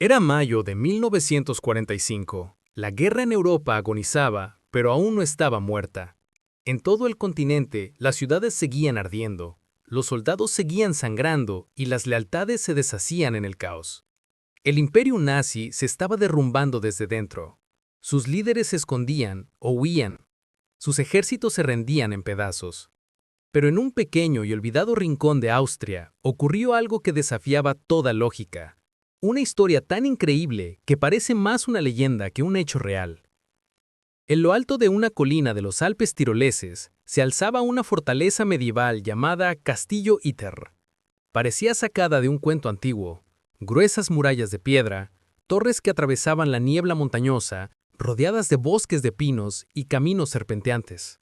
Era mayo de 1945. La guerra en Europa agonizaba, pero aún no estaba muerta. En todo el continente, las ciudades seguían ardiendo, los soldados seguían sangrando y las lealtades se deshacían en el caos. El imperio nazi se estaba derrumbando desde dentro. Sus líderes se escondían o huían. Sus ejércitos se rendían en pedazos. Pero en un pequeño y olvidado rincón de Austria ocurrió algo que desafiaba toda lógica. Una historia tan increíble que parece más una leyenda que un hecho real. En lo alto de una colina de los Alpes tiroleses se alzaba una fortaleza medieval llamada Castillo Iter. Parecía sacada de un cuento antiguo. Gruesas murallas de piedra, torres que atravesaban la niebla montañosa, rodeadas de bosques de pinos y caminos serpenteantes.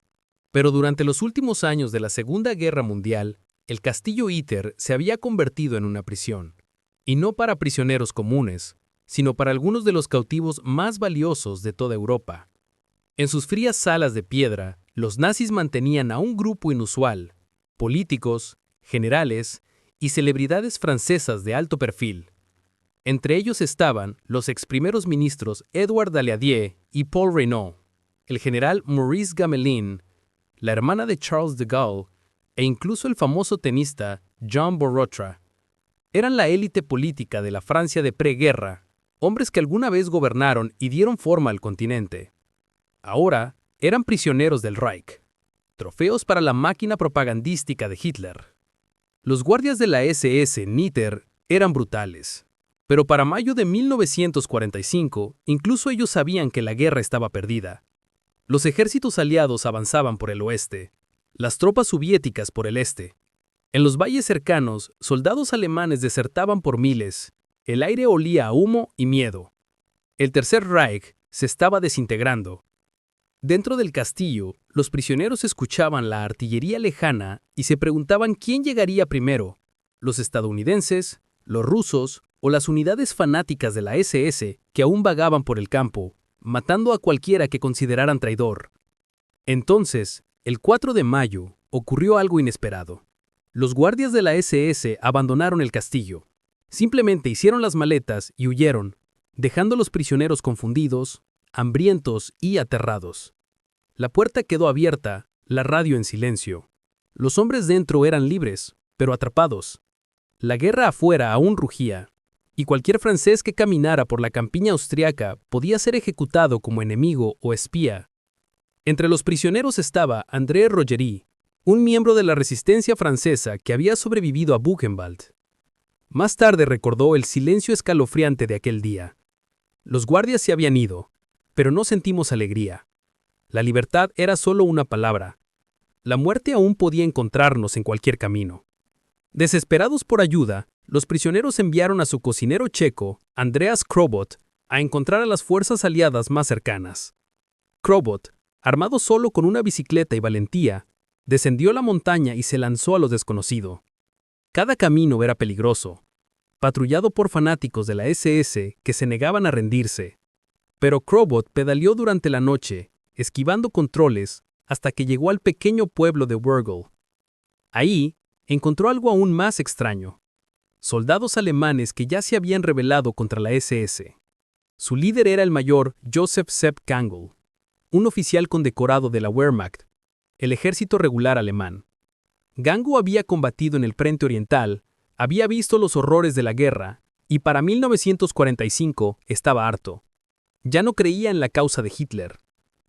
Pero durante los últimos años de la Segunda Guerra Mundial, el Castillo Iter se había convertido en una prisión. Y no para prisioneros comunes, sino para algunos de los cautivos más valiosos de toda Europa. En sus frías salas de piedra, los nazis mantenían a un grupo inusual, políticos, generales y celebridades francesas de alto perfil. Entre ellos estaban los ex primeros ministros Édouard Daladier y Paul Reynaud, el general Maurice Gamelin, la hermana de Charles de Gaulle e incluso el famoso tenista Jean Borotra. Eran la élite política de la Francia de preguerra, hombres que alguna vez gobernaron y dieron forma al continente. Ahora eran prisioneros del Reich, trofeos para la máquina propagandística de Hitler. Los guardias de la SS Nitter eran brutales, pero para mayo de 1945 incluso ellos sabían que la guerra estaba perdida. Los ejércitos aliados avanzaban por el oeste, las tropas soviéticas por el este. En los valles cercanos, soldados alemanes desertaban por miles. El aire olía a humo y miedo. El Tercer Reich se estaba desintegrando. Dentro del castillo, los prisioneros escuchaban la artillería lejana y se preguntaban quién llegaría primero, los estadounidenses, los rusos o las unidades fanáticas de la SS que aún vagaban por el campo, matando a cualquiera que consideraran traidor. Entonces, el 4 de mayo, ocurrió algo inesperado. Los guardias de la SS abandonaron el castillo. Simplemente hicieron las maletas y huyeron, dejando a los prisioneros confundidos, hambrientos y aterrados. La puerta quedó abierta, la radio en silencio. Los hombres dentro eran libres, pero atrapados. La guerra afuera aún rugía, y cualquier francés que caminara por la campiña austriaca podía ser ejecutado como enemigo o espía. Entre los prisioneros estaba André Rogerie, un miembro de la resistencia francesa que había sobrevivido a Buchenwald. Más tarde recordó el silencio escalofriante de aquel día. Los guardias se habían ido, pero no sentimos alegría. La libertad era solo una palabra. La muerte aún podía encontrarnos en cualquier camino. Desesperados por ayuda, los prisioneros enviaron a su cocinero checo, Andreas Krobot, a encontrar a las fuerzas aliadas más cercanas. Krobot, armado solo con una bicicleta y valentía, descendió la montaña y se lanzó a lo desconocido. Cada camino era peligroso, patrullado por fanáticos de la SS que se negaban a rendirse. Pero Krobot pedaleó durante la noche, esquivando controles, hasta que llegó al pequeño pueblo de Wurgl. Ahí, encontró algo aún más extraño. Soldados alemanes que ya se habían rebelado contra la SS. Su líder era el mayor Joseph Sepp Kangol, un oficial condecorado de la Wehrmacht, el ejército regular alemán. Gango había combatido en el Frente Oriental, había visto los horrores de la guerra, y para 1945 estaba harto. Ya no creía en la causa de Hitler.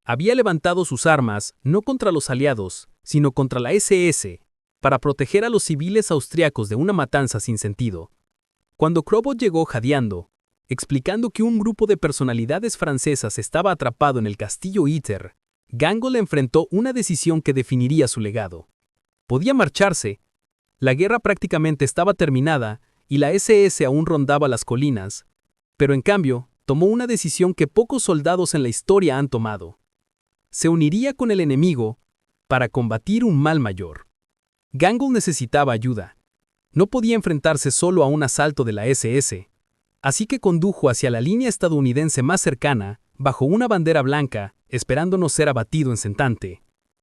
Había levantado sus armas no contra los aliados, sino contra la SS, para proteger a los civiles austriacos de una matanza sin sentido. Cuando Krobot llegó jadeando, explicando que un grupo de personalidades francesas estaba atrapado en el castillo Iter, Gango le enfrentó una decisión que definiría su legado. Podía marcharse. La guerra prácticamente estaba terminada y la SS aún rondaba las colinas, pero en cambio, tomó una decisión que pocos soldados en la historia han tomado. Se uniría con el enemigo para combatir un mal mayor. Gango necesitaba ayuda. No podía enfrentarse solo a un asalto de la SS, así que condujo hacia la línea estadounidense más cercana, bajo una bandera blanca, esperando no ser abatido en Sentante.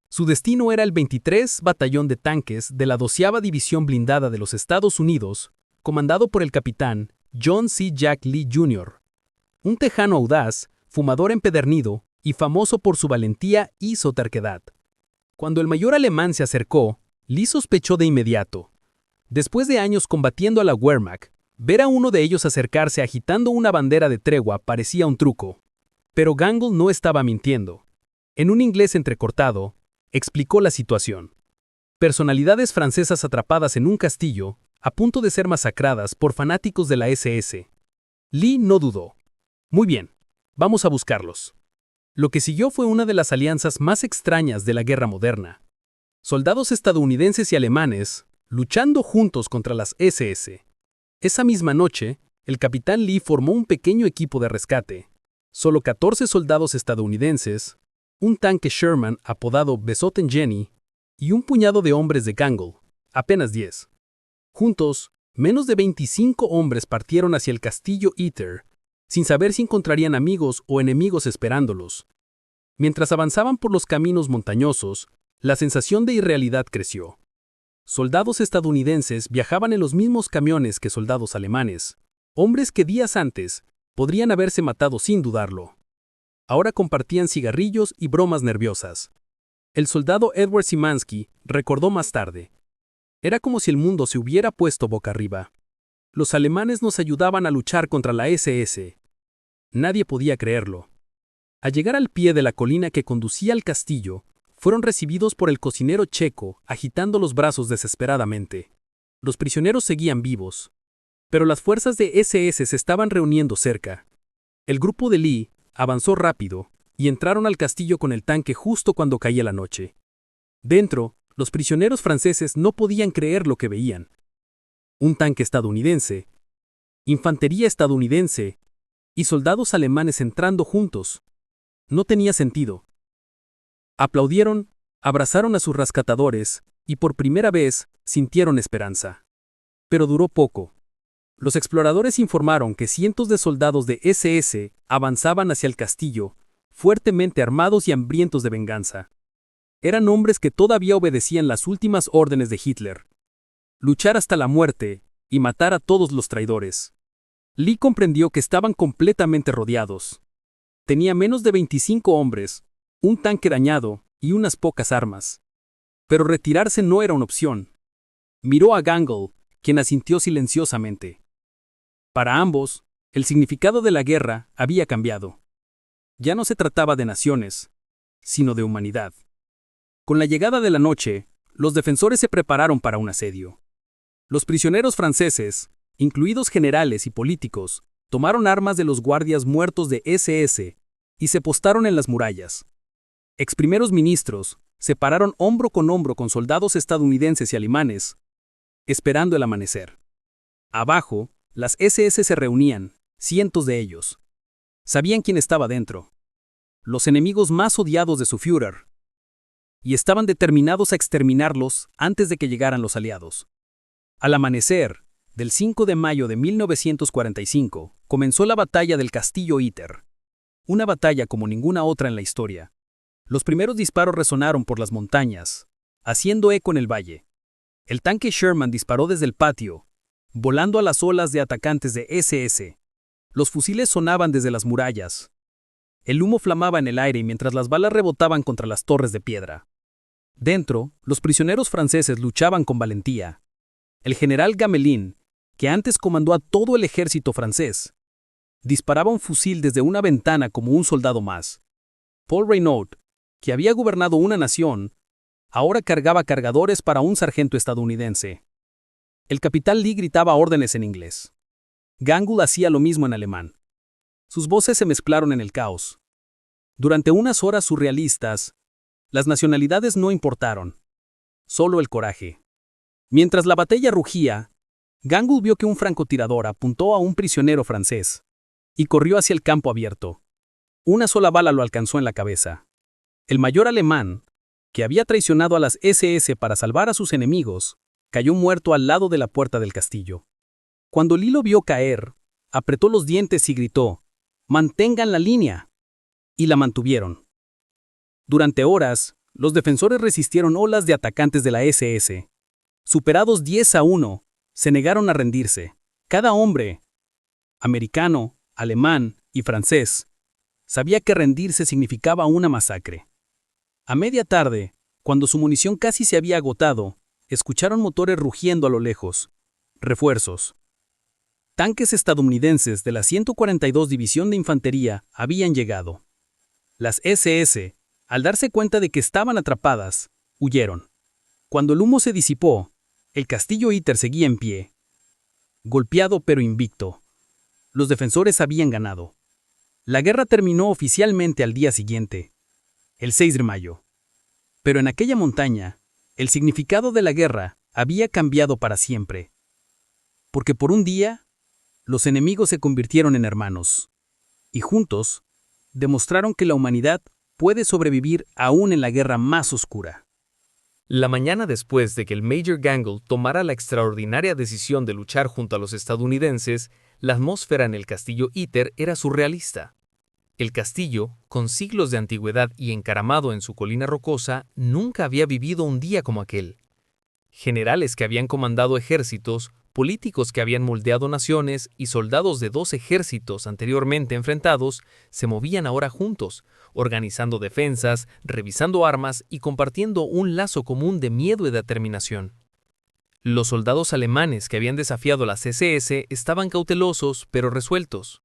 Su destino era el 23 Batallón de Tanques de la 12ª División Blindada de los Estados Unidos, comandado por el capitán John C. Jack Lee Jr., un tejano audaz, fumador empedernido y famoso por su valentía y su terquedad. Cuando el mayor alemán se acercó, Lee sospechó de inmediato. Después de años combatiendo a la Wehrmacht, ver a uno de ellos acercarse agitando una bandera de tregua parecía un truco. Pero Gangl no estaba mintiendo. En un inglés entrecortado, explicó la situación. Personalidades francesas atrapadas en un castillo, a punto de ser masacradas por fanáticos de la SS. Lee no dudó. Muy bien, vamos a buscarlos. Lo que siguió fue una de las alianzas más extrañas de la guerra moderna. Soldados estadounidenses y alemanes, luchando juntos contra las SS. Esa misma noche, el capitán Lee formó un pequeño equipo de rescate. Solo 14 soldados estadounidenses, un tanque Sherman apodado Besotten Jenny, y un puñado de hombres de Gangl, apenas 10. Juntos, menos de 25 hombres partieron hacia el castillo Ytter, sin saber si encontrarían amigos o enemigos esperándolos. Mientras avanzaban por los caminos montañosos, la sensación de irrealidad creció. Soldados estadounidenses viajaban en los mismos camiones que soldados alemanes, hombres que días antes podrían haberse matado sin dudarlo. Ahora compartían cigarrillos y bromas nerviosas. El soldado Edward Szymanski recordó más tarde. Era como si el mundo se hubiera puesto boca arriba. Los alemanes nos ayudaban a luchar contra la SS. Nadie podía creerlo. Al llegar al pie de la colina que conducía al castillo, fueron recibidos por el cocinero checo, agitando los brazos desesperadamente. Los prisioneros seguían vivos. Pero las fuerzas de SS se estaban reuniendo cerca. El grupo de Lee avanzó rápido y entraron al castillo con el tanque justo cuando caía la noche. Dentro, los prisioneros franceses no podían creer lo que veían. Un tanque estadounidense, infantería estadounidense y soldados alemanes entrando juntos. No tenía sentido. Aplaudieron, abrazaron a sus rescatadores y por primera vez sintieron esperanza. Pero duró poco. Los exploradores informaron que cientos de soldados de SS avanzaban hacia el castillo, fuertemente armados y hambrientos de venganza. Eran hombres que todavía obedecían las últimas órdenes de Hitler. Luchar hasta la muerte y matar a todos los traidores. Lee comprendió que estaban completamente rodeados. Tenía menos de 25 hombres, un tanque dañado y unas pocas armas. Pero retirarse no era una opción. Miró a Gangl, quien asintió silenciosamente. Para ambos, el significado de la guerra había cambiado. Ya no se trataba de naciones, sino de humanidad. Con la llegada de la noche, los defensores se prepararon para un asedio. Los prisioneros franceses, incluidos generales y políticos, tomaron armas de los guardias muertos de SS y se postaron en las murallas. Exprimeros ministros se pararon hombro con soldados estadounidenses y alemanes, esperando el amanecer. Abajo, las SS se reunían, cientos de ellos. Sabían quién estaba dentro. Los enemigos más odiados de su Führer. Y estaban determinados a exterminarlos antes de que llegaran los aliados. Al amanecer, del 5 de mayo de 1945, comenzó la batalla del castillo Ytter. Una batalla como ninguna otra en la historia. Los primeros disparos resonaron por las montañas, haciendo eco en el valle. El tanque Sherman disparó desde el patio, volando a las olas de atacantes de SS. Los fusiles sonaban desde las murallas. El humo flamaba en el aire mientras las balas rebotaban contra las torres de piedra. Dentro, los prisioneros franceses luchaban con valentía. El general Gamelin, que antes comandó a todo el ejército francés, disparaba un fusil desde una ventana como un soldado más. Paul Reynaud, que había gobernado una nación, ahora cargaba cargadores para un sargento estadounidense. El capitán Lee gritaba órdenes en inglés. Gangl hacía lo mismo en alemán. Sus voces se mezclaron en el caos. Durante unas horas surrealistas, las nacionalidades no importaron. Solo el coraje. Mientras la batalla rugía, Gangl vio que un francotirador apuntó a un prisionero francés y corrió hacia el campo abierto. Una sola bala lo alcanzó en la cabeza. El mayor alemán, que había traicionado a las SS para salvar a sus enemigos, cayó muerto al lado de la puerta del castillo. Cuando Lee lo vio caer, apretó los dientes y gritó: «¡Mantengan la línea!» Y la mantuvieron. Durante horas, los defensores resistieron olas de atacantes de la SS. Superados 10-1, se negaron a rendirse. Cada hombre, americano, alemán y francés, sabía que rendirse significaba una masacre. A media tarde, cuando su munición casi se había agotado, escucharon motores rugiendo a lo lejos. Refuerzos. Tanques estadounidenses de la 142 División de Infantería habían llegado. Las SS, al darse cuenta de que estaban atrapadas, huyeron. Cuando el humo se disipó, el castillo Iter seguía en pie. Golpeado pero invicto. Los defensores habían ganado. La guerra terminó oficialmente al día siguiente, el 6 de mayo. Pero en aquella montaña, el significado de la guerra había cambiado para siempre. Porque por un día, los enemigos se convirtieron en hermanos. Y juntos, demostraron que la humanidad puede sobrevivir aún en la guerra más oscura. La mañana después de que el Major Gangle tomara la extraordinaria decisión de luchar junto a los estadounidenses, la atmósfera en el castillo Iter era surrealista. El castillo, con siglos de antigüedad y encaramado en su colina rocosa, nunca había vivido un día como aquel. Generales que habían comandado ejércitos, políticos que habían moldeado naciones y soldados de 2 ejércitos anteriormente enfrentados se movían ahora juntos, organizando defensas, revisando armas y compartiendo un lazo común de miedo y determinación. Los soldados alemanes que habían desafiado las SS estaban cautelosos pero resueltos.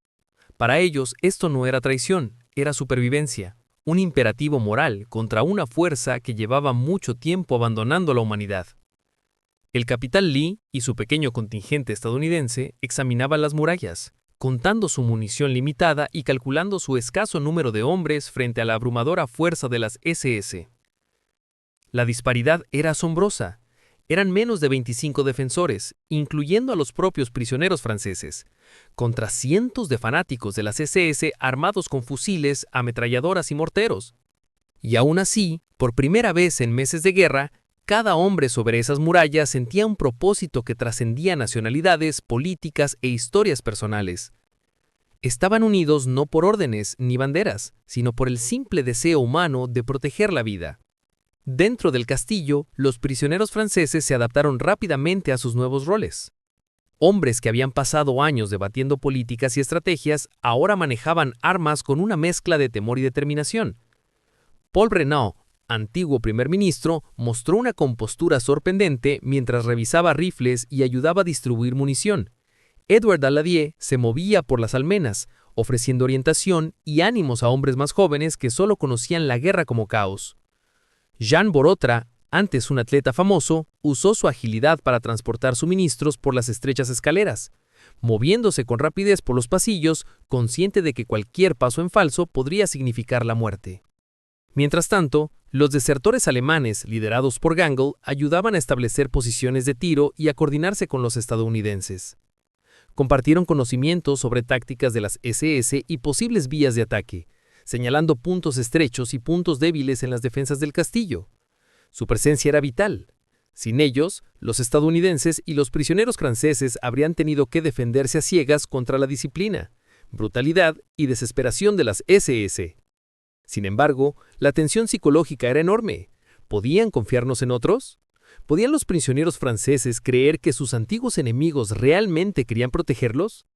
Para ellos esto no era traición, era supervivencia, un imperativo moral contra una fuerza que llevaba mucho tiempo abandonando la humanidad. El capitán Lee y su pequeño contingente estadounidense examinaban las murallas, contando su munición limitada y calculando su escaso número de hombres frente a la abrumadora fuerza de las SS. La disparidad era asombrosa. Eran menos de 25 defensores, incluyendo a los propios prisioneros franceses, contra cientos de fanáticos de las SS armados con fusiles, ametralladoras y morteros. Y aún así, por primera vez en meses de guerra, cada hombre sobre esas murallas sentía un propósito que trascendía nacionalidades, políticas e historias personales. Estaban unidos no por órdenes ni banderas, sino por el simple deseo humano de proteger la vida. Dentro del castillo, los prisioneros franceses se adaptaron rápidamente a sus nuevos roles. Hombres que habían pasado años debatiendo políticas y estrategias ahora manejaban armas con una mezcla de temor y determinación. Paul Renaud, antiguo primer ministro, mostró una compostura sorprendente mientras revisaba rifles y ayudaba a distribuir munición. Edward Daladier se movía por las almenas, ofreciendo orientación y ánimos a hombres más jóvenes que solo conocían la guerra como caos. Jean Borotra, antes un atleta famoso, usó su agilidad para transportar suministros por las estrechas escaleras, moviéndose con rapidez por los pasillos, consciente de que cualquier paso en falso podría significar la muerte. Mientras tanto, los desertores alemanes, liderados por Gangle, ayudaban a establecer posiciones de tiro y a coordinarse con los estadounidenses. Compartieron conocimientos sobre tácticas de las SS y posibles vías de ataque, señalando puntos estrechos y puntos débiles en las defensas del castillo. Su presencia era vital. Sin ellos, los estadounidenses y los prisioneros franceses habrían tenido que defenderse a ciegas contra la disciplina, brutalidad y desesperación de las SS. Sin embargo, la tensión psicológica era enorme. ¿Podían confiarnos en otros? ¿Podían los prisioneros franceses creer que sus antiguos enemigos realmente querían protegerlos?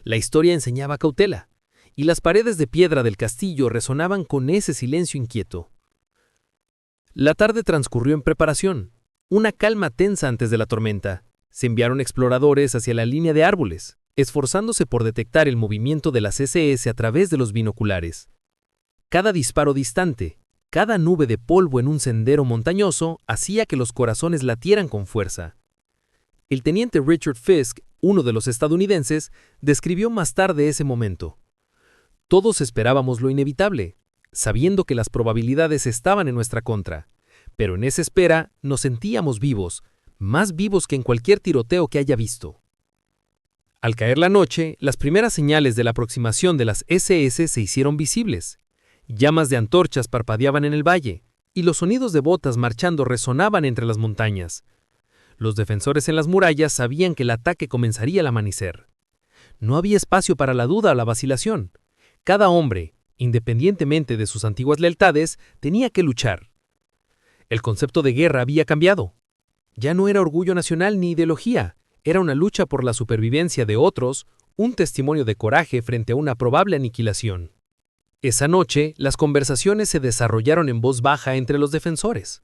La historia enseñaba cautela, y las paredes de piedra del castillo resonaban con ese silencio inquieto. La tarde transcurrió en preparación, una calma tensa antes de la tormenta. Se enviaron exploradores hacia la línea de árboles, esforzándose por detectar el movimiento de las SS a través de los binoculares. Cada disparo distante, cada nube de polvo en un sendero montañoso hacía que los corazones latieran con fuerza. El teniente Richard Fisk, uno de los estadounidenses, describió más tarde ese momento. Todos esperábamos lo inevitable, sabiendo que las probabilidades estaban en nuestra contra, pero en esa espera nos sentíamos vivos, más vivos que en cualquier tiroteo que haya visto. Al caer la noche, las primeras señales de la aproximación de las SS se hicieron visibles. Llamas de antorchas parpadeaban en el valle, y los sonidos de botas marchando resonaban entre las montañas. Los defensores en las murallas sabían que el ataque comenzaría al amanecer. No había espacio para la duda o la vacilación. Cada hombre, independientemente de sus antiguas lealtades, tenía que luchar. El concepto de guerra había cambiado. Ya no era orgullo nacional ni ideología, era una lucha por la supervivencia de otros, un testimonio de coraje frente a una probable aniquilación. Esa noche, las conversaciones se desarrollaron en voz baja entre los defensores.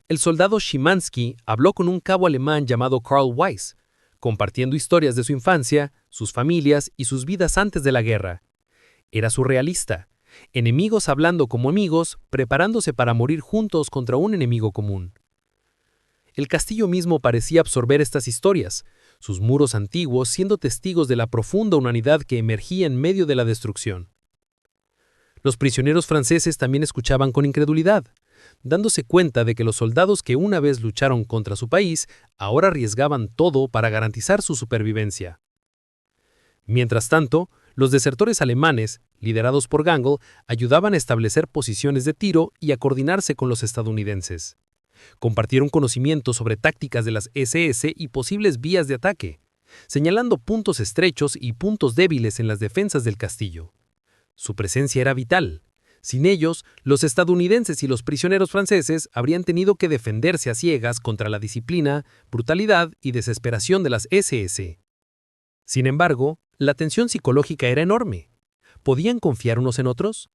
El soldado Szymanski habló con un cabo alemán llamado Karl Weiss, compartiendo historias de su infancia, sus familias y sus vidas antes de la guerra. Era surrealista. Enemigos hablando como amigos, preparándose para morir juntos contra un enemigo común. El castillo mismo parecía absorber estas historias, sus muros antiguos siendo testigos de la profunda humanidad que emergía en medio de la destrucción. Los prisioneros franceses también escuchaban con incredulidad, dándose cuenta de que los soldados que una vez lucharon contra su país ahora arriesgaban todo para garantizar su supervivencia. Mientras tanto, los desertores alemanes, liderados por Gangl, ayudaban a establecer posiciones de tiro y a coordinarse con los estadounidenses. Compartieron conocimientos sobre tácticas de las SS y posibles vías de ataque, señalando puntos estrechos y puntos débiles en las defensas del castillo. Su presencia era vital. Sin ellos, los estadounidenses y los prisioneros franceses habrían tenido que defenderse a ciegas contra la disciplina, brutalidad y desesperación de las SS. Sin embargo, la tensión psicológica era enorme. ¿Podían confiar unos en otros?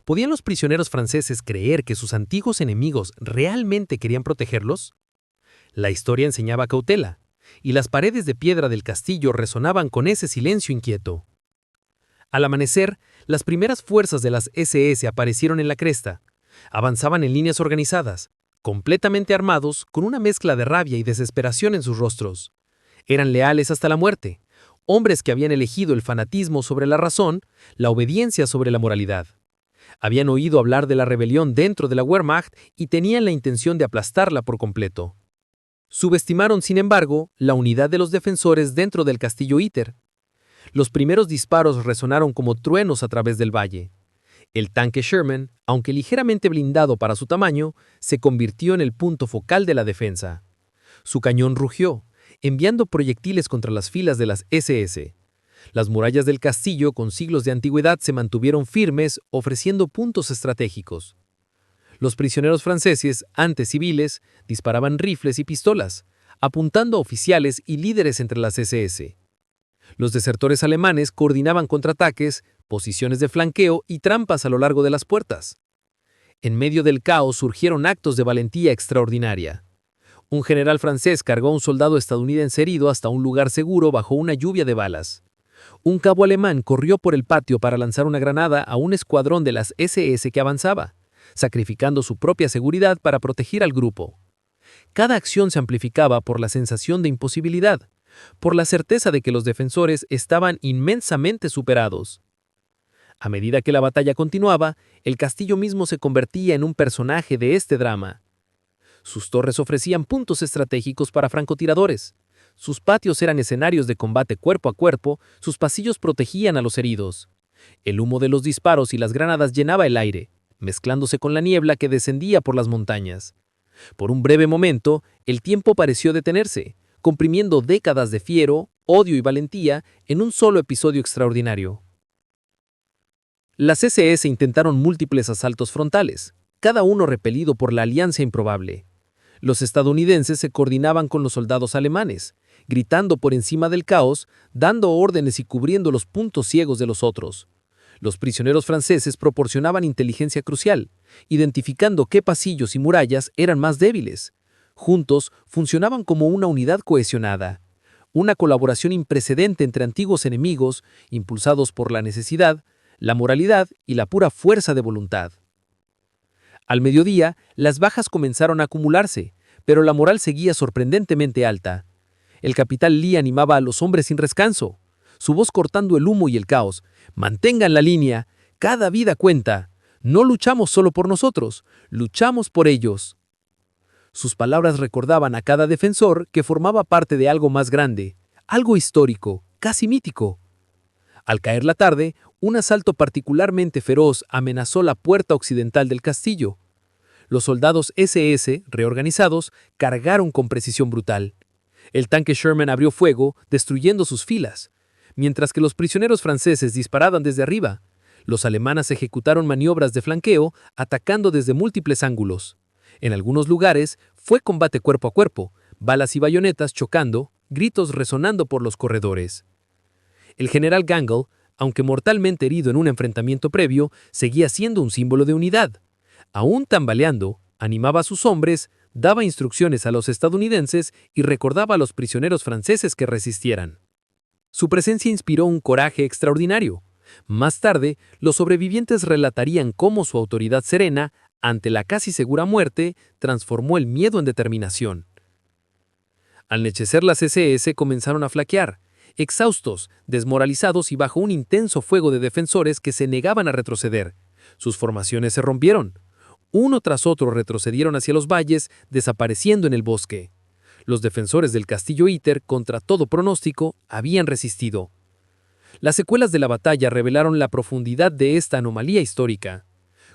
¿Podían los prisioneros franceses creer que sus antiguos enemigos realmente querían protegerlos? La historia enseñaba cautela, y las paredes de piedra del castillo resonaban con ese silencio inquieto. Al amanecer, las primeras fuerzas de las SS aparecieron en la cresta. Avanzaban en líneas organizadas, completamente armados, con una mezcla de rabia y desesperación en sus rostros. Eran leales hasta la muerte, hombres que habían elegido el fanatismo sobre la razón, la obediencia sobre la moralidad. Habían oído hablar de la rebelión dentro de la Wehrmacht y tenían la intención de aplastarla por completo. Subestimaron, sin embargo, la unidad de los defensores dentro del castillo Iter. Los primeros disparos resonaron como truenos a través del valle. El tanque Sherman, aunque ligeramente blindado para su tamaño, se convirtió en el punto focal de la defensa. Su cañón rugió, enviando proyectiles contra las filas de las SS. Las murallas del castillo, con siglos de antigüedad, se mantuvieron firmes, ofreciendo puntos estratégicos. Los prisioneros franceses, antes civiles, disparaban rifles y pistolas, apuntando a oficiales y líderes entre las SS. Los desertores alemanes coordinaban contraataques, posiciones de flanqueo y trampas a lo largo de las puertas. En medio del caos surgieron actos de valentía extraordinaria. Un general francés cargó a un soldado estadounidense herido hasta un lugar seguro bajo una lluvia de balas. Un cabo alemán corrió por el patio para lanzar una granada a un escuadrón de las SS que avanzaba, sacrificando su propia seguridad para proteger al grupo. Cada acción se amplificaba por la sensación de imposibilidad, por la certeza de que los defensores estaban inmensamente superados. A medida que la batalla continuaba, el castillo mismo se convertía en un personaje de este drama. Sus torres ofrecían puntos estratégicos para francotiradores. Sus patios eran escenarios de combate cuerpo a cuerpo, sus pasillos protegían a los heridos. El humo de los disparos y las granadas llenaba el aire, mezclándose con la niebla que descendía por las montañas. Por un breve momento, el tiempo pareció detenerse, comprimiendo décadas de fiero, odio y valentía en un solo episodio extraordinario. Las SS intentaron múltiples asaltos frontales, cada uno repelido por la alianza improbable. Los estadounidenses se coordinaban con los soldados alemanes, gritando por encima del caos, dando órdenes y cubriendo los puntos ciegos de los otros. Los prisioneros franceses proporcionaban inteligencia crucial, identificando qué pasillos y murallas eran más débiles. Juntos funcionaban como una unidad cohesionada, una colaboración imprecedente entre antiguos enemigos, impulsados por la necesidad, la moralidad y la pura fuerza de voluntad. Al mediodía, las bajas comenzaron a acumularse, pero la moral seguía sorprendentemente alta. El capitán Lee animaba a los hombres sin descanso, su voz cortando el humo y el caos. «Mantengan la línea, cada vida cuenta. No luchamos solo por nosotros, luchamos por ellos». Sus palabras recordaban a cada defensor que formaba parte de algo más grande, algo histórico, casi mítico. Al caer la tarde, un asalto particularmente feroz amenazó la puerta occidental del castillo. Los soldados SS, reorganizados, cargaron con precisión brutal. El tanque Sherman abrió fuego, destruyendo sus filas. Mientras que los prisioneros franceses disparaban desde arriba, los alemanes ejecutaron maniobras de flanqueo, atacando desde múltiples ángulos. En algunos lugares fue combate cuerpo a cuerpo, balas y bayonetas chocando, gritos resonando por los corredores. El general Gangle, aunque mortalmente herido en un enfrentamiento previo, seguía siendo un símbolo de unidad. Aún tambaleando, animaba a sus hombres, daba instrucciones a los estadounidenses y recordaba a los prisioneros franceses que resistieran. Su presencia inspiró un coraje extraordinario. Más tarde, los sobrevivientes relatarían cómo su autoridad serena, ante la casi segura muerte, transformó el miedo en determinación. Al anochecer, las SS comenzaron a flaquear, exhaustos, desmoralizados y bajo un intenso fuego de defensores que se negaban a retroceder. Sus formaciones se rompieron. Uno tras otro retrocedieron hacia los valles, desapareciendo en el bosque. Los defensores del castillo Iter, contra todo pronóstico, habían resistido. Las secuelas de la batalla revelaron la profundidad de esta anomalía histórica.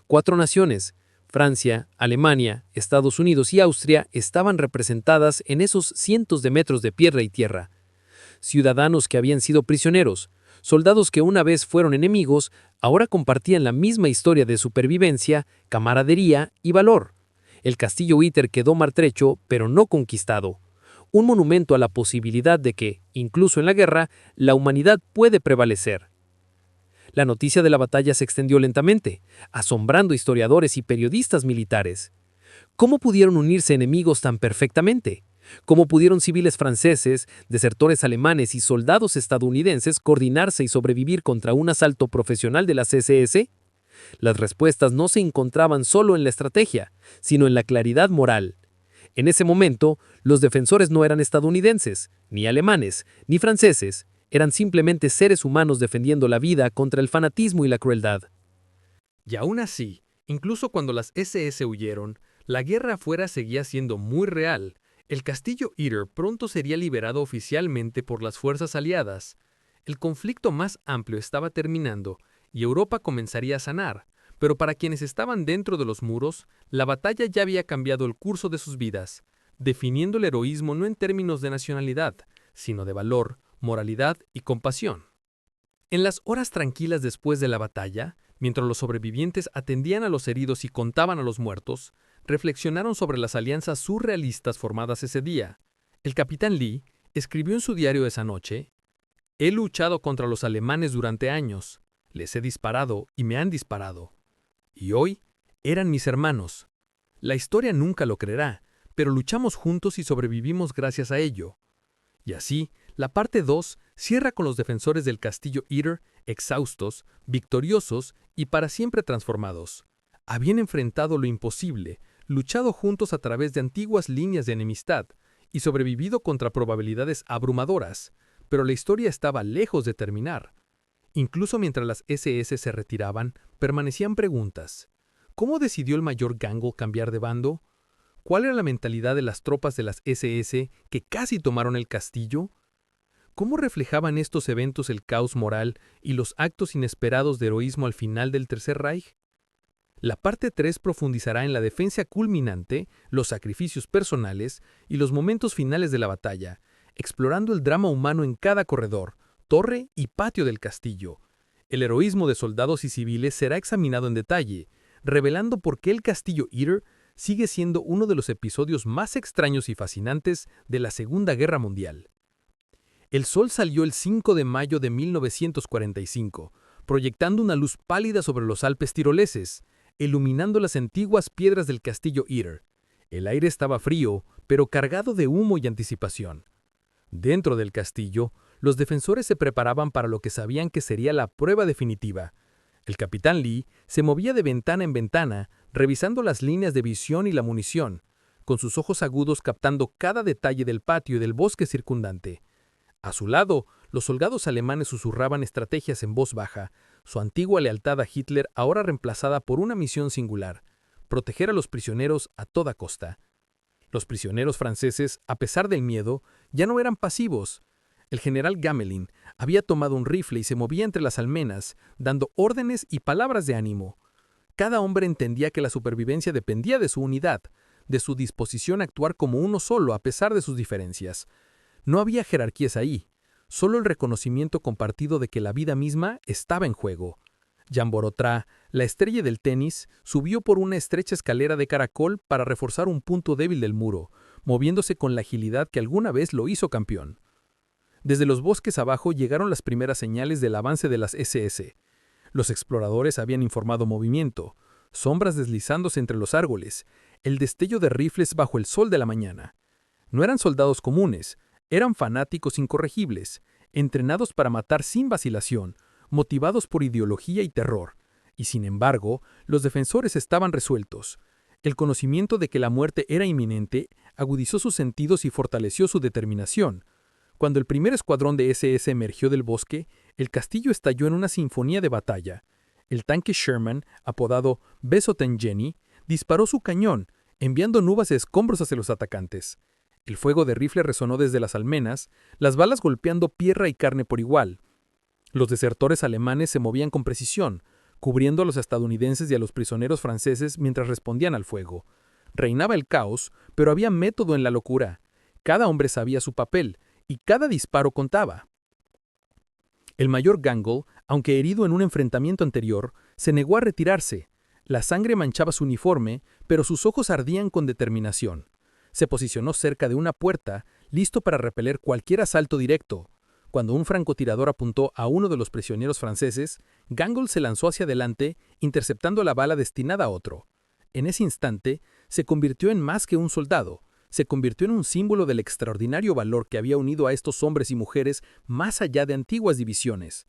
4 naciones, Francia, Alemania, Estados Unidos y Austria, estaban representadas en esos cientos de metros de piedra y tierra. Ciudadanos que habían sido prisioneros, soldados que una vez fueron enemigos, ahora compartían la misma historia de supervivencia, camaradería y valor. El castillo Iter quedó maltrecho, pero no conquistado. Un monumento a la posibilidad de que, incluso en la guerra, la humanidad puede prevalecer. La noticia de la batalla se extendió lentamente, asombrando historiadores y periodistas militares. ¿Cómo pudieron unirse enemigos tan perfectamente? ¿Cómo pudieron civiles franceses, desertores alemanes y soldados estadounidenses coordinarse y sobrevivir contra un asalto profesional de las SS? Las respuestas no se encontraban solo en la estrategia, sino en la claridad moral. En ese momento, los defensores no eran estadounidenses, ni alemanes, ni franceses, eran simplemente seres humanos defendiendo la vida contra el fanatismo y la crueldad. Y aún así, incluso cuando las SS huyeron, la guerra afuera seguía siendo muy real. El castillo Iter pronto sería liberado oficialmente por las fuerzas aliadas. El conflicto más amplio estaba terminando y Europa comenzaría a sanar, pero para quienes estaban dentro de los muros, la batalla ya había cambiado el curso de sus vidas, definiendo el heroísmo no en términos de nacionalidad, sino de valor, moralidad y compasión. En las horas tranquilas después de la batalla, mientras los sobrevivientes atendían a los heridos y contaban a los muertos, reflexionaron sobre las alianzas surrealistas formadas ese día. El capitán Lee escribió en su diario esa noche: «He luchado contra los alemanes durante años, les he disparado y me han disparado. Y hoy eran mis hermanos. La historia nunca lo creerá, pero luchamos juntos y sobrevivimos gracias a ello». Y así, la parte 2 cierra con los defensores del castillo Iter, exhaustos, victoriosos y para siempre transformados. Habían enfrentado lo imposible, luchado juntos a través de antiguas líneas de enemistad y sobrevivido contra probabilidades abrumadoras, pero la historia estaba lejos de terminar. Incluso mientras las SS se retiraban, permanecían preguntas. ¿Cómo decidió el mayor Gangle cambiar de bando? ¿Cuál era la mentalidad de las tropas de las SS que casi tomaron el castillo? ¿Cómo reflejaban estos eventos el caos moral y los actos inesperados de heroísmo al final del Tercer Reich? La parte 3 profundizará en la defensa culminante, los sacrificios personales y los momentos finales de la batalla, explorando el drama humano en cada corredor, torre y patio del castillo. El heroísmo de soldados y civiles será examinado en detalle, revelando por qué el castillo Iter sigue siendo uno de los episodios más extraños y fascinantes de la Segunda Guerra Mundial. El sol salió el 5 de mayo de 1945, proyectando una luz pálida sobre los Alpes tiroleses, iluminando las antiguas piedras del castillo Iter. El aire estaba frío, pero cargado de humo y anticipación. Dentro del castillo, los defensores se preparaban para lo que sabían que sería la prueba definitiva. El capitán Lee se movía de ventana en ventana, revisando las líneas de visión y la munición, con sus ojos agudos captando cada detalle del patio y del bosque circundante. A su lado, los soldados alemanes susurraban estrategias en voz baja, su antigua lealtad a Hitler ahora reemplazada por una misión singular: proteger a los prisioneros a toda costa. Los prisioneros franceses, a pesar del miedo, ya no eran pasivos. El general Gamelin había tomado un rifle y se movía entre las almenas, dando órdenes y palabras de ánimo. Cada hombre entendía que la supervivencia dependía de su unidad, de su disposición a actuar como uno solo a pesar de sus diferencias. No había jerarquías ahí, solo el reconocimiento compartido de que la vida misma estaba en juego. Jean Borotra, la estrella del tenis, subió por una estrecha escalera de caracol para reforzar un punto débil del muro, moviéndose con la agilidad que alguna vez lo hizo campeón. Desde los bosques abajo llegaron las primeras señales del avance de las SS. Los exploradores habían informado movimiento, sombras deslizándose entre los árboles, el destello de rifles bajo el sol de la mañana. No eran soldados comunes, eran fanáticos incorregibles, entrenados para matar sin vacilación, motivados por ideología y terror. Y sin embargo, los defensores estaban resueltos. El conocimiento de que la muerte era inminente agudizó sus sentidos y fortaleció su determinación. Cuando el primer escuadrón de SS emergió del bosque, el castillo estalló en una sinfonía de batalla. El tanque Sherman, apodado Besotengeni, disparó su cañón, enviando nubes de escombros hacia los atacantes. El fuego de rifle resonó desde las almenas, las balas golpeando tierra y carne por igual. Los desertores alemanes se movían con precisión, cubriendo a los estadounidenses y a los prisioneros franceses mientras respondían al fuego. Reinaba el caos, pero había método en la locura. Cada hombre sabía su papel, y cada disparo contaba. El mayor Gangle, aunque herido en un enfrentamiento anterior, se negó a retirarse. La sangre manchaba su uniforme, pero sus ojos ardían con determinación. Se posicionó cerca de una puerta, listo para repeler cualquier asalto directo. Cuando un francotirador apuntó a uno de los prisioneros franceses, Gangle se lanzó hacia adelante, interceptando la bala destinada a otro. En ese instante, se convirtió en más que un soldado. Se convirtió en un símbolo del extraordinario valor que había unido a estos hombres y mujeres más allá de antiguas divisiones.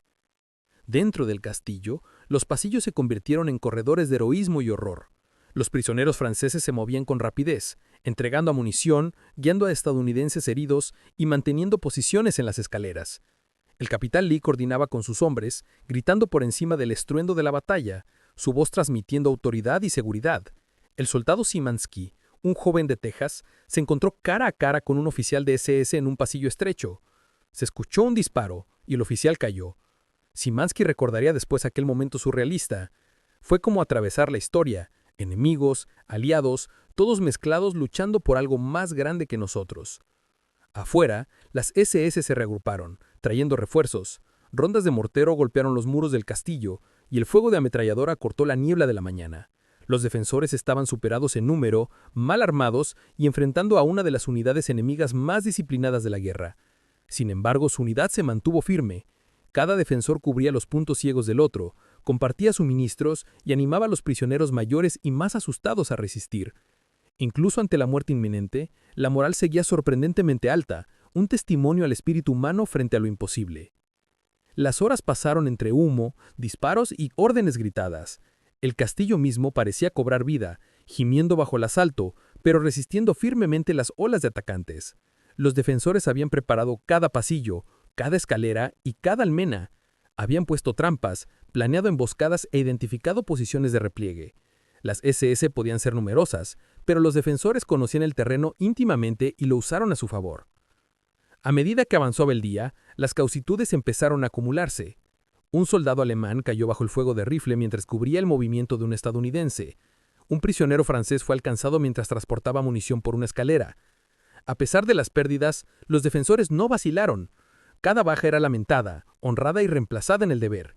Dentro del castillo, los pasillos se convirtieron en corredores de heroísmo y horror. Los prisioneros franceses se movían con rapidez, entregando munición, guiando a estadounidenses heridos y manteniendo posiciones en las escaleras. El capitán Lee coordinaba con sus hombres, gritando por encima del estruendo de la batalla, su voz transmitiendo autoridad y seguridad. El soldado Szymanski, un joven de Texas, se encontró cara a cara con un oficial de SS en un pasillo estrecho. Se escuchó un disparo y el oficial cayó. Szymanski recordaría después aquel momento surrealista. Fue como atravesar la historia, enemigos, aliados, todos mezclados luchando por algo más grande que nosotros. Afuera, las SS se reagruparon, trayendo refuerzos. Rondas de mortero golpearon los muros del castillo y el fuego de ametralladora cortó la niebla de la mañana. Los defensores estaban superados en número, mal armados y enfrentando a una de las unidades enemigas más disciplinadas de la guerra. Sin embargo, su unidad se mantuvo firme. Cada defensor cubría los puntos ciegos del otro, compartía suministros y animaba a los prisioneros mayores y más asustados a resistir. Incluso ante la muerte inminente, la moral seguía sorprendentemente alta, un testimonio al espíritu humano frente a lo imposible. Las horas pasaron entre humo, disparos y órdenes gritadas. El castillo mismo parecía cobrar vida, gimiendo bajo el asalto, pero resistiendo firmemente las olas de atacantes. Los defensores habían preparado cada pasillo, cada escalera y cada almena. Habían puesto trampas, planeado emboscadas e identificado posiciones de repliegue. Las SS podían ser numerosas, pero los defensores conocían el terreno íntimamente y lo usaron a su favor. A medida que avanzaba el día, las causitudes empezaron a acumularse. Un soldado alemán cayó bajo el fuego de rifle mientras cubría el movimiento de un estadounidense. Un prisionero francés fue alcanzado mientras transportaba munición por una escalera. A pesar de las pérdidas, los defensores no vacilaron. Cada baja era lamentada, honrada y reemplazada en el deber.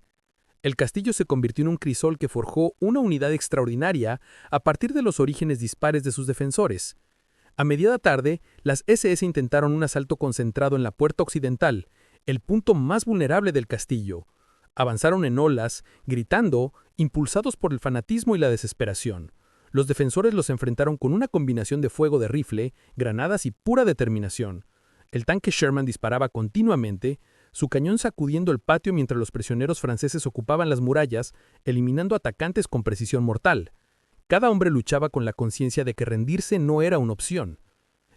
El castillo se convirtió en un crisol que forjó una unidad extraordinaria a partir de los orígenes dispares de sus defensores. A mediada tarde, las SS intentaron un asalto concentrado en la puerta occidental, el punto más vulnerable del castillo. Avanzaron en olas, gritando, impulsados por el fanatismo y la desesperación. Los defensores los enfrentaron con una combinación de fuego de rifle, granadas y pura determinación. El tanque Sherman disparaba continuamente, su cañón sacudiendo el patio mientras los prisioneros franceses ocupaban las murallas, eliminando atacantes con precisión mortal. Cada hombre luchaba con la conciencia de que rendirse no era una opción.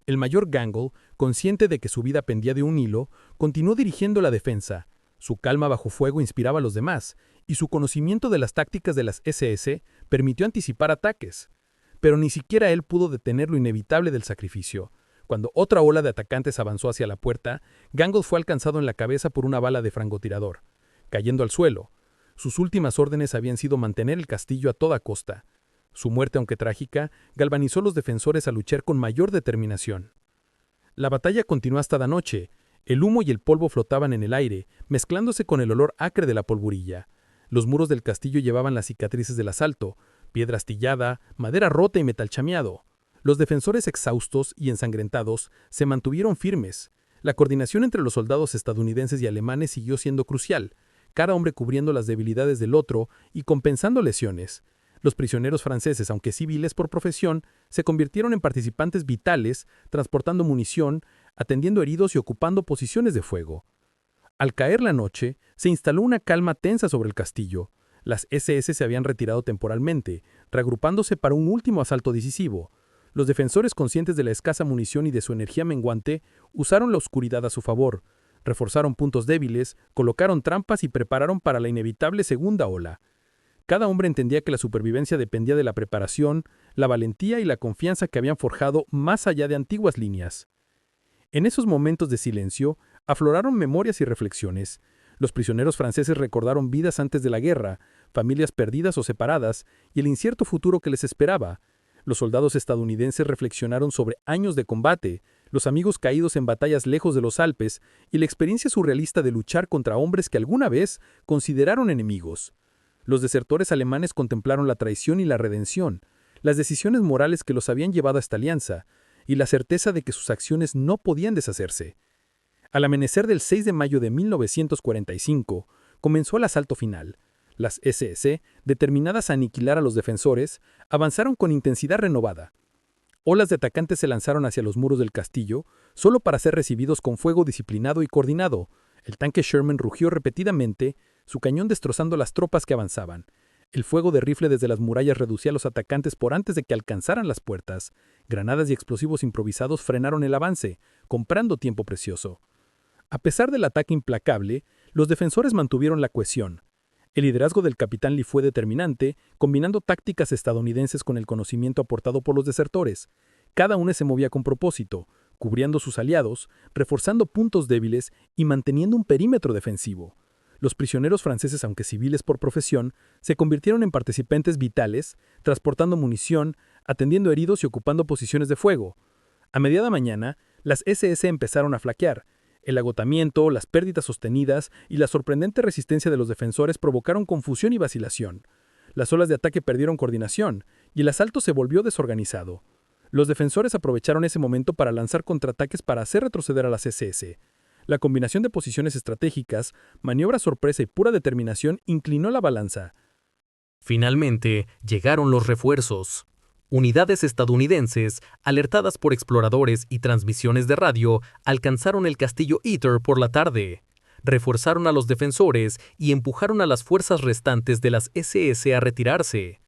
El mayor Gangle, consciente de que su vida pendía de un hilo, continuó dirigiendo la defensa. Su calma bajo fuego inspiraba a los demás, y su conocimiento de las tácticas de las SS permitió anticipar ataques. Pero ni siquiera él pudo detener lo inevitable del sacrificio. Cuando otra ola de atacantes avanzó hacia la puerta, Gangle fue alcanzado en la cabeza por una bala de francotirador, cayendo al suelo. Sus últimas órdenes habían sido mantener el castillo a toda costa. Su muerte, aunque trágica, galvanizó a los defensores a luchar con mayor determinación. La batalla continuó hasta la noche. El humo y el polvo flotaban en el aire, mezclándose con el olor acre de la polvorilla. Los muros del castillo llevaban las cicatrices del asalto, piedra astillada, madera rota y metal chameado. Los defensores exhaustos y ensangrentados se mantuvieron firmes. La coordinación entre los soldados estadounidenses y alemanes siguió siendo crucial, cada hombre cubriendo las debilidades del otro y compensando lesiones. Los prisioneros franceses, aunque civiles por profesión, se convirtieron en participantes vitales, transportando munición, atendiendo heridos y ocupando posiciones de fuego. Al caer la noche, se instaló una calma tensa sobre el castillo. Las SS se habían retirado temporalmente, reagrupándose para un último asalto decisivo. Los defensores, conscientes de la escasa munición y de su energía menguante, usaron la oscuridad a su favor, reforzaron puntos débiles, colocaron trampas y prepararon para la inevitable segunda ola. Cada hombre entendía que la supervivencia dependía de la preparación, la valentía y la confianza que habían forjado más allá de antiguas líneas. En esos momentos de silencio, afloraron memorias y reflexiones. Los prisioneros franceses recordaron vidas antes de la guerra, familias perdidas o separadas, y el incierto futuro que les esperaba. Los soldados estadounidenses reflexionaron sobre años de combate, los amigos caídos en batallas lejos de los Alpes y la experiencia surrealista de luchar contra hombres que alguna vez consideraron enemigos. Los desertores alemanes contemplaron la traición y la redención, las decisiones morales que los habían llevado a esta alianza, y la certeza de que sus acciones no podían deshacerse. Al amanecer del 6 de mayo de 1945, comenzó el asalto final. Las SS, determinadas a aniquilar a los defensores, avanzaron con intensidad renovada. Olas de atacantes se lanzaron hacia los muros del castillo, solo para ser recibidos con fuego disciplinado y coordinado. El tanque Sherman rugió repetidamente, su cañón destrozando las tropas que avanzaban. El fuego de rifle desde las murallas reducía a los atacantes por antes de que alcanzaran las puertas. Granadas y explosivos improvisados frenaron el avance, comprando tiempo precioso. A pesar del ataque implacable, los defensores mantuvieron la cohesión. El liderazgo del capitán Lee fue determinante, combinando tácticas estadounidenses con el conocimiento aportado por los desertores. Cada uno se movía con propósito, cubriendo sus aliados, reforzando puntos débiles y manteniendo un perímetro defensivo. Los prisioneros franceses, aunque civiles por profesión, se convirtieron en participantes vitales, transportando munición, atendiendo heridos y ocupando posiciones de fuego. A mediada mañana, las SS empezaron a flaquear. El agotamiento, las pérdidas sostenidas y la sorprendente resistencia de los defensores provocaron confusión y vacilación. Las olas de ataque perdieron coordinación y el asalto se volvió desorganizado. Los defensores aprovecharon ese momento para lanzar contraataques para hacer retroceder a las SS. La combinación de posiciones estratégicas, maniobra sorpresa y pura determinación inclinó la balanza. Finalmente, llegaron los refuerzos. Unidades estadounidenses, alertadas por exploradores y transmisiones de radio, alcanzaron el castillo Eater por la tarde. Reforzaron a los defensores y empujaron a las fuerzas restantes de las SS a retirarse.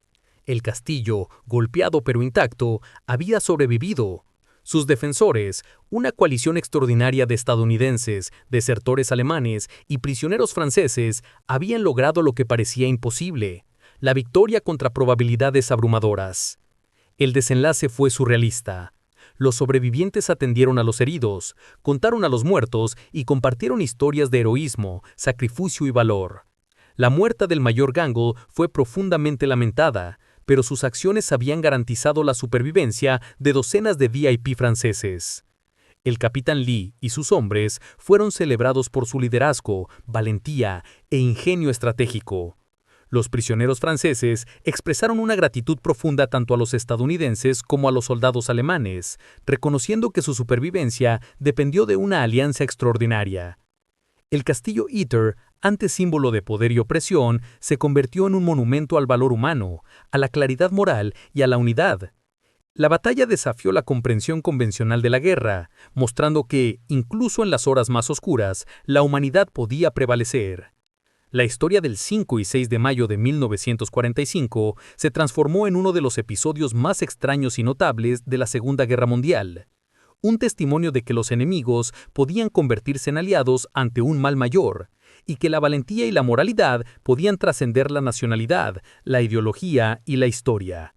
El castillo, golpeado pero intacto, había sobrevivido. Sus defensores, una coalición extraordinaria de estadounidenses, desertores alemanes y prisioneros franceses, habían logrado lo que parecía imposible: la victoria contra probabilidades abrumadoras. El desenlace fue surrealista. Los sobrevivientes atendieron a los heridos, contaron a los muertos y compartieron historias de heroísmo, sacrificio y valor. La muerte del mayor Gangle fue profundamente lamentada, pero sus acciones habían garantizado la supervivencia de docenas de VIP franceses. El capitán Lee y sus hombres fueron celebrados por su liderazgo, valentía e ingenio estratégico. Los prisioneros franceses expresaron una gratitud profunda tanto a los estadounidenses como a los soldados alemanes, reconociendo que su supervivencia dependió de una alianza extraordinaria. El castillo Eater, antes símbolo de poder y opresión, se convirtió en un monumento al valor humano, a la claridad moral y a la unidad. La batalla desafió la comprensión convencional de la guerra, mostrando que, incluso en las horas más oscuras, la humanidad podía prevalecer. La historia del 5 y 6 de mayo de 1945 se transformó en uno de los episodios más extraños y notables de la Segunda Guerra Mundial. Un testimonio de que los enemigos podían convertirse en aliados ante un mal mayor, y que la valentía y la moralidad podían trascender la nacionalidad, la ideología y la historia.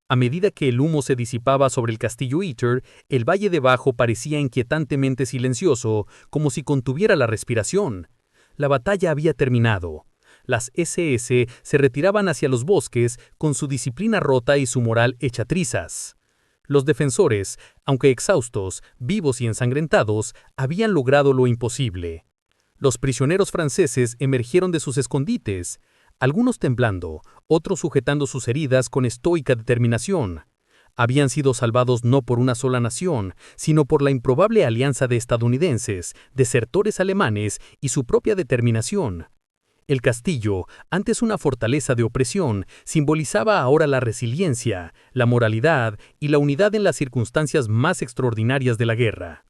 A medida que el humo se disipaba sobre el castillo Eater, el valle debajo parecía inquietantemente silencioso, como si contuviera la respiración. La batalla había terminado. Las SS se retiraban hacia los bosques con su disciplina rota y su moral hecha trizas. Los defensores, aunque exhaustos, vivos y ensangrentados, habían logrado lo imposible. Los prisioneros franceses emergieron de sus escondites, algunos temblando, otros sujetando sus heridas con estoica determinación. Habían sido salvados no por una sola nación, sino por la improbable alianza de estadounidenses, desertores alemanes y su propia determinación. El castillo, antes una fortaleza de opresión, simbolizaba ahora la resiliencia, la moralidad y la unidad en las circunstancias más extraordinarias de la guerra.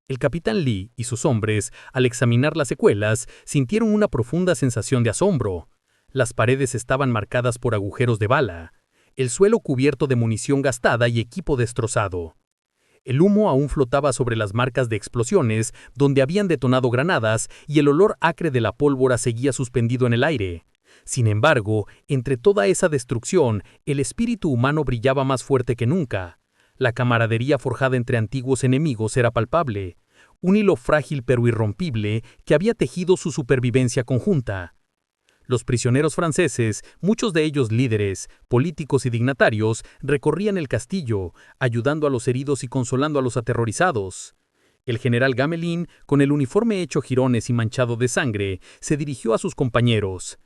El capitán Lee y sus hombres, al examinar las secuelas, sintieron una profunda sensación de asombro. Las paredes estaban marcadas por agujeros de bala, el suelo cubierto de munición gastada y equipo destrozado. El humo aún flotaba sobre las marcas de explosiones donde habían detonado granadas y el olor acre de la pólvora seguía suspendido en el aire. Sin embargo, entre toda esa destrucción, el espíritu humano brillaba más fuerte que nunca. La camaradería forjada entre antiguos enemigos era palpable, un hilo frágil pero irrompible que había tejido su supervivencia conjunta. Los prisioneros franceses, muchos de ellos líderes, políticos y dignatarios, recorrían el castillo, ayudando a los heridos y consolando a los aterrorizados. El general Gamelin, con el uniforme hecho jirones y manchado de sangre, se dirigió a sus compañeros.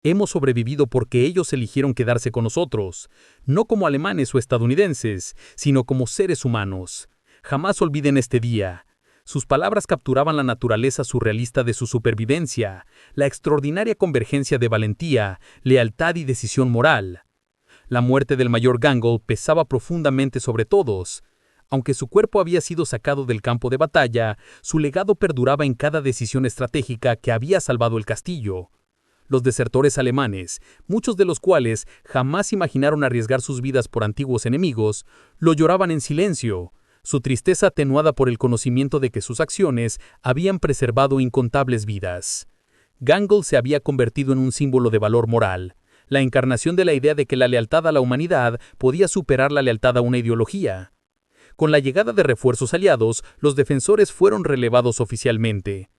Hemos sobrevivido porque ellos eligieron quedarse con nosotros, no como alemanes o estadounidenses, sino como seres humanos. Jamás olviden este día. Sus palabras capturaban la naturaleza surrealista de su supervivencia, la extraordinaria convergencia de valentía, lealtad y decisión moral. La muerte del mayor Gangle pesaba profundamente sobre todos. Aunque su cuerpo había sido sacado del campo de batalla, su legado perduraba en cada decisión estratégica que había salvado el castillo. Los desertores alemanes, muchos de los cuales jamás imaginaron arriesgar sus vidas por antiguos enemigos, lo lloraban en silencio, su tristeza atenuada por el conocimiento de que sus acciones habían preservado incontables vidas. Gangle se había convertido en un símbolo de valor moral, la encarnación de la idea de que la lealtad a la humanidad podía superar la lealtad a una ideología. Con la llegada de refuerzos aliados, los defensores fueron relevados oficialmente.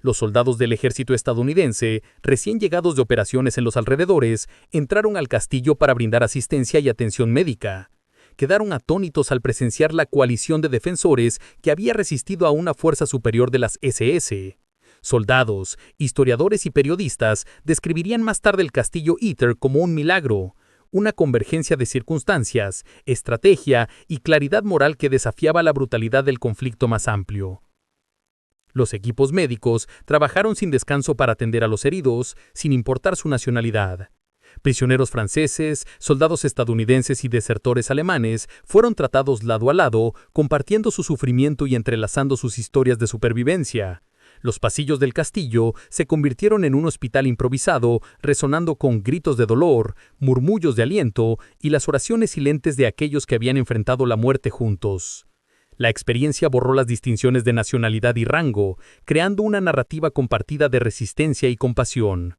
Los soldados del ejército estadounidense, recién llegados de operaciones en los alrededores, entraron al castillo para brindar asistencia y atención médica. Quedaron atónitos al presenciar la coalición de defensores que había resistido a una fuerza superior de las SS. Soldados, historiadores y periodistas describirían más tarde el castillo Ytter como un milagro, una convergencia de circunstancias, estrategia y claridad moral que desafiaba la brutalidad del conflicto más amplio. Los equipos médicos trabajaron sin descanso para atender a los heridos, sin importar su nacionalidad. Prisioneros franceses, soldados estadounidenses y desertores alemanes fueron tratados lado a lado, compartiendo su sufrimiento y entrelazando sus historias de supervivencia. Los pasillos del castillo se convirtieron en un hospital improvisado, resonando con gritos de dolor, murmullos de aliento y las oraciones silentes de aquellos que habían enfrentado la muerte juntos. La experiencia borró las distinciones de nacionalidad y rango, creando una narrativa compartida de resistencia y compasión.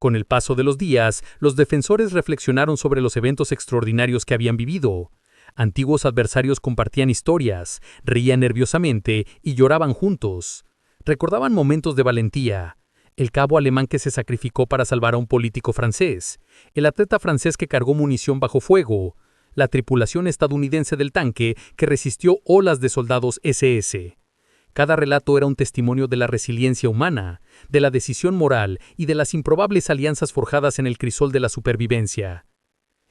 Con el paso de los días, los defensores reflexionaron sobre los eventos extraordinarios que habían vivido. Antiguos adversarios compartían historias, reían nerviosamente y lloraban juntos. Recordaban momentos de valentía. El cabo alemán que se sacrificó para salvar a un político francés, el atleta francés que cargó munición bajo fuego, la tripulación estadounidense del tanque que resistió olas de soldados SS. Cada relato era un testimonio de la resiliencia humana, de la decisión moral y de las improbables alianzas forjadas en el crisol de la supervivencia.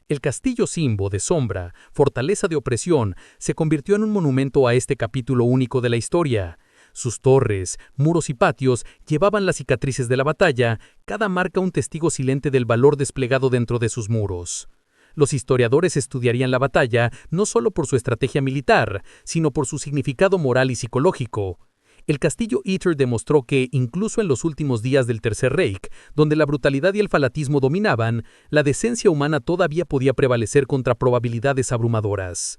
El castillo Simbo de sombra, fortaleza de opresión, se convirtió en un monumento a este capítulo único de la historia. Sus torres, muros y patios llevaban las cicatrices de la batalla, cada marca un testigo silente del valor desplegado dentro de sus muros. Los historiadores estudiarían la batalla no solo por su estrategia militar, sino por su significado moral y psicológico. El castillo Ytter demostró que, incluso en los últimos días del Tercer Reich, donde la brutalidad y el fanatismo dominaban, la decencia humana todavía podía prevalecer contra probabilidades abrumadoras.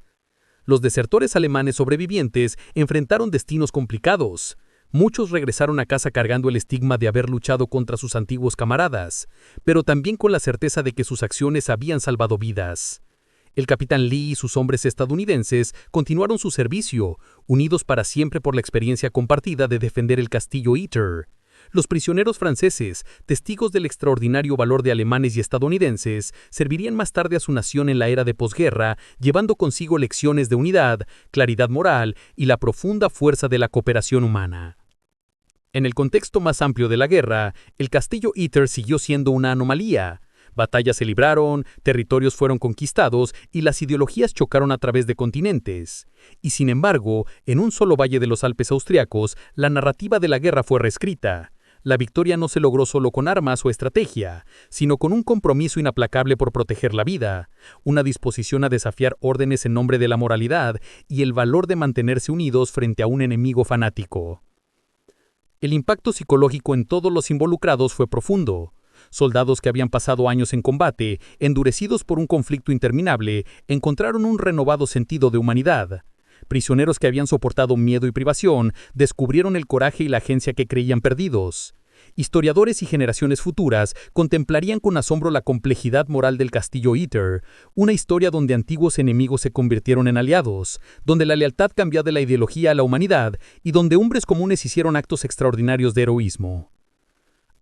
Los desertores alemanes sobrevivientes enfrentaron destinos complicados. Muchos regresaron a casa cargando el estigma de haber luchado contra sus antiguos camaradas, pero también con la certeza de que sus acciones habían salvado vidas. El capitán Lee y sus hombres estadounidenses continuaron su servicio, unidos para siempre por la experiencia compartida de defender el castillo Ytter. Los prisioneros franceses, testigos del extraordinario valor de alemanes y estadounidenses, servirían más tarde a su nación en la era de posguerra, llevando consigo lecciones de unidad, claridad moral y la profunda fuerza de la cooperación humana. En el contexto más amplio de la guerra, el castillo Ytter siguió siendo una anomalía. Batallas se libraron, territorios fueron conquistados y las ideologías chocaron a través de continentes. Y sin embargo, en un solo valle de los Alpes austriacos, la narrativa de la guerra fue reescrita. La victoria no se logró solo con armas o estrategia, sino con un compromiso inaplacable por proteger la vida, una disposición a desafiar órdenes en nombre de la moralidad y el valor de mantenerse unidos frente a un enemigo fanático. El impacto psicológico en todos los involucrados fue profundo. Soldados que habían pasado años en combate, endurecidos por un conflicto interminable, encontraron un renovado sentido de humanidad. Prisioneros que habían soportado miedo y privación, descubrieron el coraje y la agencia que creían perdidos. Historiadores y generaciones futuras contemplarían con asombro la complejidad moral del castillo Ytter, una historia donde antiguos enemigos se convirtieron en aliados, donde la lealtad cambió de la ideología a la humanidad y donde hombres comunes hicieron actos extraordinarios de heroísmo.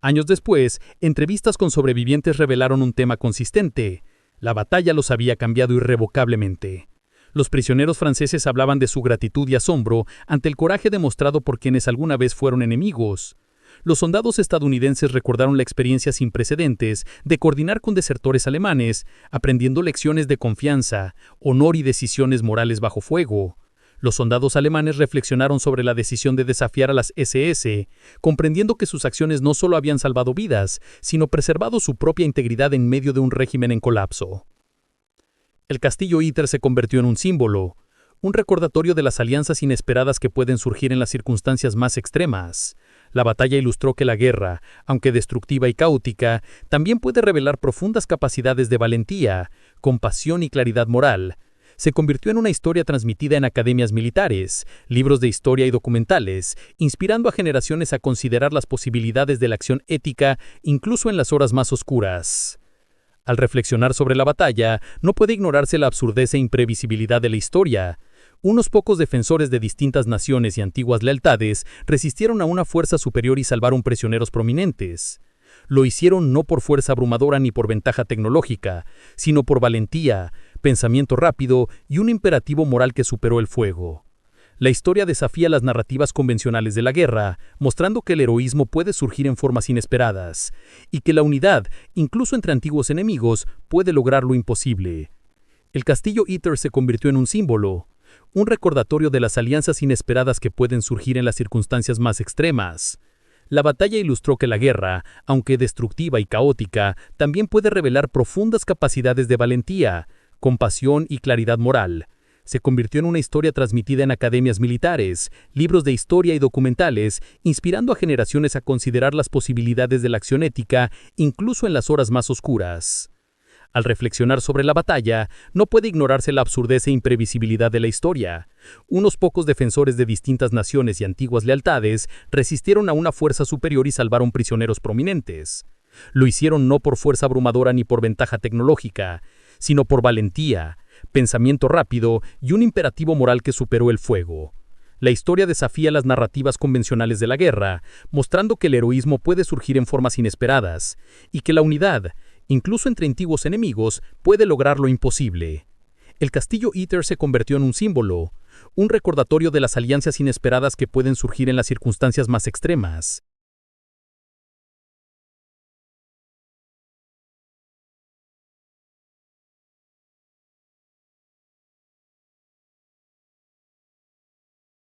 Años después, entrevistas con sobrevivientes revelaron un tema consistente: la batalla los había cambiado irrevocablemente. Los prisioneros franceses hablaban de su gratitud y asombro ante el coraje demostrado por quienes alguna vez fueron enemigos. Los soldados estadounidenses recordaron la experiencia sin precedentes de coordinar con desertores alemanes, aprendiendo lecciones de confianza, honor y decisiones morales bajo fuego. Los soldados alemanes reflexionaron sobre la decisión de desafiar a las SS, comprendiendo que sus acciones no solo habían salvado vidas, sino preservado su propia integridad en medio de un régimen en colapso. El castillo Ytter se convirtió en un símbolo, un recordatorio de las alianzas inesperadas que pueden surgir en las circunstancias más extremas. La batalla ilustró que la guerra, aunque destructiva y caótica, también puede revelar profundas capacidades de valentía, compasión y claridad moral. Se convirtió en una historia transmitida en academias militares, libros de historia y documentales, inspirando a generaciones a considerar las posibilidades de la acción ética incluso en las horas más oscuras. Al reflexionar sobre la batalla, no puede ignorarse la absurdez e imprevisibilidad de la historia. Unos pocos defensores de distintas naciones y antiguas lealtades resistieron a una fuerza superior y salvaron prisioneros prominentes. Lo hicieron no por fuerza abrumadora ni por ventaja tecnológica, sino por valentía, pensamiento rápido y un imperativo moral que superó el fuego. La historia desafía las narrativas convencionales de la guerra, mostrando que el heroísmo puede surgir en formas inesperadas, y que la unidad, incluso entre antiguos enemigos, puede lograr lo imposible. El castillo Ytter se convirtió en un símbolo, un recordatorio de las alianzas inesperadas que pueden surgir en las circunstancias más extremas. La batalla ilustró que la guerra, aunque destructiva y caótica, también puede revelar profundas capacidades de valentía, compasión y claridad moral. Se convirtió en una historia transmitida en academias militares, libros de historia y documentales, inspirando a generaciones a considerar las posibilidades de la acción ética, incluso en las horas más oscuras. Al reflexionar sobre la batalla, no puede ignorarse la absurdez e imprevisibilidad de la historia. Unos pocos defensores de distintas naciones y antiguas lealtades resistieron a una fuerza superior y salvaron prisioneros prominentes. Lo hicieron no por fuerza abrumadora ni por ventaja tecnológica, sino por valentía, pensamiento rápido y un imperativo moral que superó el fuego. La historia desafía las narrativas convencionales de la guerra, mostrando que el heroísmo puede surgir en formas inesperadas, y que la unidad, incluso entre antiguos enemigos, puede lograr lo imposible. El castillo Ytter se convirtió en un símbolo, un recordatorio de las alianzas inesperadas que pueden surgir en las circunstancias más extremas.